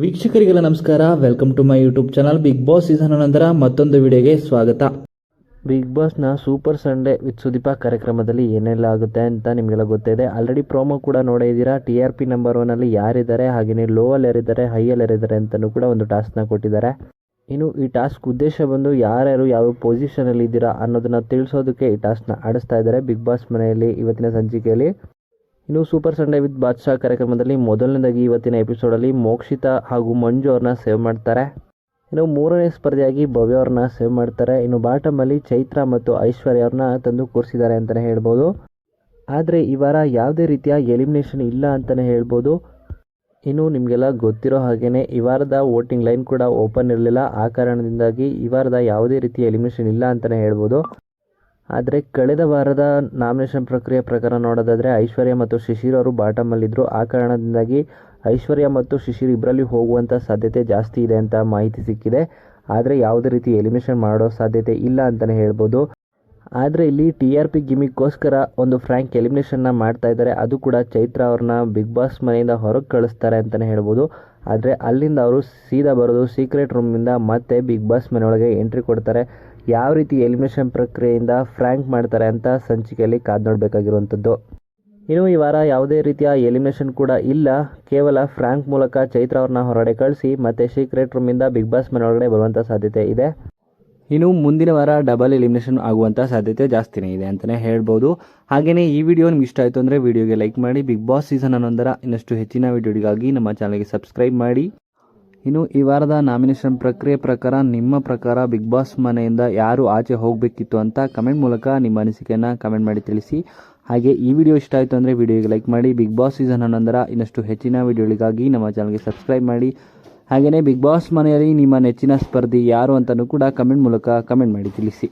ವೀಕ್ಷಕರಿಗೆಲ್ಲ ನಮಸ್ಕಾರ. Welcome to my YouTube channel. Bigg Boss season ನಂತರ ಮತ್ತೊಂದು ವಿಡಿಯೋಗೆ ಸ್ವಾಗತ. ಬಿಗ್ ಬಾಸ್ನ ಸೂಪರ್ ಸಂಡೇ ವಿತ್ ಸುದೀಪ ಕಾರ್ಯಕ್ರಮದಲ್ಲಿ ಏನೆಲ್ಲ ಆಗುತ್ತೆ ಅಂತ ನಿಮಗೆಲ್ಲ ಗೊತ್ತಿದೆ. ಆಲ್ರೆಡಿ ಪ್ರೋಮೋ ಕೂಡ ನೋಡಿದ್ದೀರಾ. TRP ನಂಬರ್ 1 ಯಾರಿದ್ದಾರೆ, ಹಾಗೆಯೇ ಲೋವಲ್ಲಿ ಯಾರಿದ್ದಾರೆ, ಹೈಯಲ್ಲಿ ಯಾರಿದ್ದಾರೆ ಅಂತಲೂ ಕೂಡ ಒಂದು ಟಾಸ್ಕ್ನ ಕೊಟ್ಟಿದ್ದಾರೆ. ಇನ್ನು ಈ ಟಾಸ್ಕ್ ಉದ್ದೇಶ ಬಂದು ಯಾರ್ಯಾರು ಯಾವ ಪೊಸಿಷನಲ್ಲಿ ಇದ್ದೀರಾ ಅನ್ನೋದನ್ನ ತಿಳಿಸೋದಕ್ಕೆ ಈ ಟಾಸ್ಕ್ನ ಆಡಿಸ್ತಾ ಇದ್ದಾರೆ ಬಿಗ್ ಬಾಸ್ ಮನೆಯಲ್ಲಿ ಇವತ್ತಿನ ಸಂಚಿಕೆಯಲ್ಲಿ. ಇನ್ನು ಸೂಪರ್ ಸಂಡೇ ವಿತ್ ಬಾದ್ಶಾ ಕಾರ್ಯಕ್ರಮದಲ್ಲಿ ಮೊದಲನೇದಾಗಿ ಇವತ್ತಿನ ಎಪಿಸೋಡಲ್ಲಿ ಮೋಕ್ಷಿತಾ ಹಾಗೂ ಮಂಜು ಅವ್ರನ್ನ ಸೇವ್ ಮಾಡ್ತಾರೆ. ಇನ್ನು ಮೂರನೇ ಸ್ಪರ್ಧೆಯಾಗಿ ಭವ್ಯ ಅವ್ರನ್ನ ಸೇವ್ ಮಾಡ್ತಾರೆ. ಇನ್ನು ಬಾಟಮಲ್ಲಿ ಚೈತ್ರ ಮತ್ತು ಐಶ್ವರ್ಯ ಅವ್ರನ್ನ ತಂದು ಕೂರಿಸಿದ್ದಾರೆ ಅಂತಲೇ ಹೇಳ್ಬೋದು. ಆದರೆ ಈ ವಾರ ಯಾವುದೇ ರೀತಿಯ ಎಲಿಮಿನೇಷನ್ ಇಲ್ಲ ಅಂತಲೇ ಹೇಳ್ಬೋದು. ಇನ್ನು ನಿಮಗೆಲ್ಲ ಗೊತ್ತಿರೋ ಹಾಗೆಯೇ ಈ ವಾರದ ವೋಟಿಂಗ್ ಲೈನ್ ಕೂಡ ಓಪನ್ ಇರಲಿಲ್ಲ. ಆ ಕಾರಣದಿಂದಾಗಿ ಈ ವಾರದ ಯಾವುದೇ ರೀತಿಯ ಎಲಿಮಿನೇಷನ್ ಇಲ್ಲ ಅಂತಲೇ ಹೇಳ್ಬೋದು. ಆದರೆ ಕಳೆದ ವಾರದ ನಾಮಿನೇಷನ್ ಪ್ರಕ್ರಿಯೆ ಪ್ರಕಾರ ನೋಡೋದಾದರೆ ಐಶ್ವರ್ಯ ಮತ್ತು ಶಿಶಿರ್ ಅವರು ಬಾಟಮಲ್ಲಿದ್ದರು. ಆ ಕಾರಣದಿಂದಾಗಿ ಐಶ್ವರ್ಯ ಮತ್ತು ಶಿಶಿರ್ ಇಬ್ಬರಲ್ಲಿ ಹೋಗುವಂಥ ಸಾಧ್ಯತೆ ಜಾಸ್ತಿ ಇದೆ ಅಂತ ಮಾಹಿತಿ ಸಿಕ್ಕಿದೆ. ಆದರೆ ಯಾವುದೇ ರೀತಿ ಎಲಿಮಿನೇಷನ್ ಮಾಡೋ ಸಾಧ್ಯತೆ ಇಲ್ಲ ಅಂತಲೇ ಹೇಳ್ಬೋದು. ಆದರೆ ಇಲ್ಲಿ TRP ಗಿಮಿಕ್ಕೋಸ್ಕರ ಒಂದು ಫ್ರ್ಯಾಂಕ್ ಎಲಿಮಿನೇಷನ್ನ ಮಾಡ್ತಾ ಇದ್ದಾರೆ. ಅದು ಕೂಡ ಚೈತ್ರ ಅವ್ರನ್ನ ಬಿಗ್ ಬಾಸ್ ಮನೆಯಿಂದ ಹೊರಗೆ ಕಳಿಸ್ತಾರೆ ಅಂತಲೇ ಹೇಳ್ಬೋದು. ಆದರೆ ಅಲ್ಲಿಂದ ಅವರು ಸೀದಾ ಬರೋದು ಸೀಕ್ರೆಟ್ ರೂಮಿಂದ ಮತ್ತೆ ಬಿಗ್ ಬಾಸ್ ಮನೆಯೊಳಗೆ ಎಂಟ್ರಿ ಕೊಡ್ತಾರೆ. ಯಾವ ರೀತಿ ಎಲಿಮಿನೇಷನ್ ಪ್ರಕ್ರಿಯೆಯಿಂದ ಫ್ರ್ಯಾಂಕ್ ಮಾಡ್ತಾರೆ ಅಂತ ಸಂಚಿಕೆಯಲ್ಲಿ ಕಾದು ನೋಡಬೇಕಾಗಿರುವಂಥದ್ದು. ಇನ್ನು ಈ ವಾರ ಯಾವುದೇ ರೀತಿಯ ಎಲಿಮಿನೇಷನ್ ಕೂಡ ಇಲ್ಲ. ಕೇವಲ ಫ್ರ್ಯಾಂಕ್ ಮೂಲಕ ಚೈತ್ರ ಅವ್ರನ್ನ ಹೊರಗಡೆ ಕಳಿಸಿ ಮತ್ತೆ ಸೀಕ್ರೆಟ್ ರೂಮಿಂದ ಬಿಗ್ ಬಾಸ್ ಮನೆಯೊಳಗಡೆ ಬರುವಂಥ ಸಾಧ್ಯತೆ ಇದೆ. ಇನ್ನು ಮುಂದಿನ ವಾರ ಡಬಲ್ ಎಲಿಮಿನೇಷನ್ ಆಗುವಂಥ ಸಾಧ್ಯತೆ ಜಾಸ್ತಿನೇ ಇದೆ ಅಂತಲೇ ಹೇಳ್ಬೋದು. ಹಾಗೆಯೇ ಈ ವಿಡಿಯೋ ನಿಮ್ಗೆ ಇಷ್ಟ ಆಯಿತು ಅಂದರೆ ವಿಡಿಯೋಗೆ ಲೈಕ್ ಮಾಡಿ. ಬಿಗ್ ಬಾಸ್ ಸೀಸನ್ 11 ಇನ್ನಷ್ಟು ಹೆಚ್ಚಿನ ವಿಡಿಯೋಗಳಿಗಾಗಿ ನಮ್ಮ ಚಾನಲ್ಗೆ ಸಬ್ಸ್ಕ್ರೈಬ್ ಮಾಡಿ. ಇನ್ನು ಈ ವಾರದ ನಾಮಿನೇಷನ್ ಪ್ರಕ್ರಿಯೆ ಪ್ರಕಾರ ನಿಮ್ಮ ಪ್ರಕಾರ ಬಿಗ್ ಬಾಸ್ ಮನೆಯಿಂದ ಯಾರು ಆಚೆ ಹೋಗಬೇಕಿತ್ತು ಅಂತ ಕಮೆಂಟ್ ಮೂಲಕ ನಿಮ್ಮ ಅನಿಸಿಕೆಯನ್ನು ಕಮೆಂಟ್ ಮಾಡಿ ತಿಳಿಸಿ. ಹಾಗೆ ಈ ವಿಡಿಯೋ ಇಷ್ಟ ಆಯಿತು ಅಂದರೆ ವಿಡಿಯೋಗೆ ಲೈಕ್ ಮಾಡಿ. ಬಿಗ್ ಬಾಸ್ ಸೀಸನ್ 11 ಇನ್ನಷ್ಟು ಹೆಚ್ಚಿನ ವಿಡಿಯೋಗಳಿಗಾಗಿ ನಮ್ಮ ಚಾನಲ್ಗೆ ಸಬ್ಸ್ಕ್ರೈಬ್ ಮಾಡಿ. ಹಾಗೆಯೇ ಬಿಗ್ ಬಾಸ್ ಮನೆಯಲ್ಲಿ ನಿಮ್ಮ ನೆಚ್ಚಿನ ಸ್ಪರ್ಧಿ ಯಾರು ಅಂತಲೂ ಕೂಡ ಕಮೆಂಟ್ ಮೂಲಕ ಕಮೆಂಟ್ ಮಾಡಿ ತಿಳಿಸಿ.